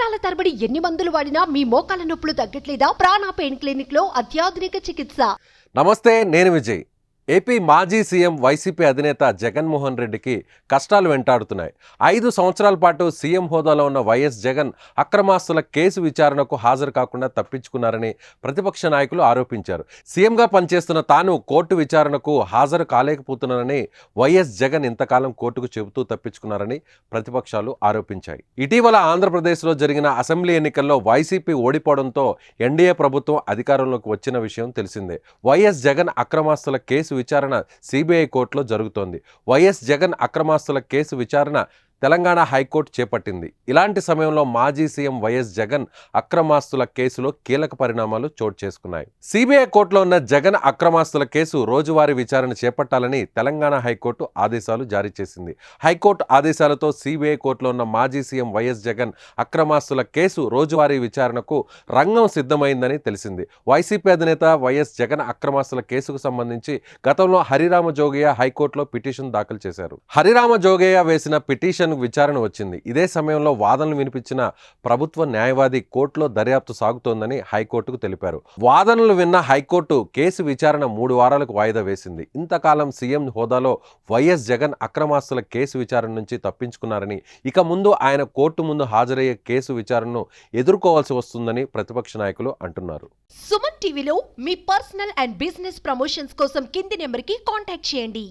సంవత్సరాల తరబడి ఎన్ని మందులు వాడినా మీ మోకాల నొప్పులు తగ్గట్లేదా? ప్రాణ పెయిన్ క్లినిక్ లో అత్యాధునిక చికిత్స. నమస్తే, నేను విజయ్. ఏపీ మాజీ సీఎం వైసీపీ అధినేత జగన్మోహన్ రెడ్డికి కష్టాలు వెంటాడుతున్నాయి. 5 సంవత్సరాల పాటు సీఎం హోదాలో ఉన్న వైఎస్ జగన్ అక్రమాస్తుల కేసు విచారణకు హాజరు కాకుండా తప్పించుకున్నారని ప్రతిపక్ష నాయకులు ఆరోపించారు. సీఎంగా పనిచేస్తున్న తాను కోర్టు విచారణకు హాజరు కాలేకపోతున్నానని వైఎస్ జగన్ ఇంతకాలం కోర్టుకు చెబుతూ తప్పించుకున్నారని ప్రతిపక్షాలు ఆరోపించాయి. ఇటీవల ఆంధ్రప్రదేశ్లో జరిగిన అసెంబ్లీ ఎన్నికల్లో వైసీపీ ఓడిపోవడంతో ఎన్డీఏ ప్రభుత్వం అధికారంలోకి వచ్చిన విషయం తెలిసిందే. వైఎస్ జగన్ అక్రమాస్తుల కేసు విచారణ సిబిఐ కోర్టులో జరుగుతోంది. వైఎస్ జగన్ అక్రమాస్తుల కేసు విచారణ తెలంగాణ హైకోర్టు చేపట్టింది. ఇలాంటి సమయంలో మాజీ సీఎం వైఎస్ జగన్ అక్రమాస్తుల కేసులో కీలక పరిణామాలు చోటు చేసుకున్నాయి. సిబిఐ కోర్టులో ఉన్న జగన్ అక్రమాస్తుల కేసు రోజువారీ విచారణ చేపట్టాలని తెలంగాణ హైకోర్టు ఆదేశాలు జారీ చేసింది. హైకోర్టు ఆదేశాలతో సిబిఐ కోర్టులో ఉన్న మాజీ సీఎం వైఎస్ జగన్ అక్రమాస్తుల కేసు రోజువారీ విచారణకు రంగం సిద్ధమైందని తెలిసింది. వైసీపీ అధినేత వైఎస్ జగన్ అక్రమాస్తుల కేసుకు సంబంధించి గతంలో హరిరామ జోగయ్య హైకోర్టులో పిటిషన్ దాఖలు చేశారు. హరిరామ జోగయ్య వేసిన పిటిషన్ విచారణ వచ్చింది. ఇదే సమయంలో వాదనలు వినిపించిన ప్రభుత్వ న్యాయవాది కోర్టులో దర్యాప్తు సాగుతోందని హైకోర్టుకు తెలిపారు. వాదనలు విన్న హైకోర్టు కేసు విచారణ 3 వారాలకు వాయిదా వేసింది. ఇంతకాలం సీఎం హోదాలో వైఎస్ జగన్ అక్రమాస్తుల కేసు విచారణ నుంచి తప్పించుకున్నారని, ఇక ముందు ఆయన కోర్టు ముందు హాజరయ్యే కేసు విచారణను ఎదుర్కోవాల్సి వస్తుందని ప్రతిపక్ష నాయకులు అంటున్నారు. సుమన్ టీవీలో మీ పర్సనల్ అండ్ బిజినెస్ ప్రమోషన్స్ కోసం కింది నెంబర్కి కాంటాక్ట్ చేయండి.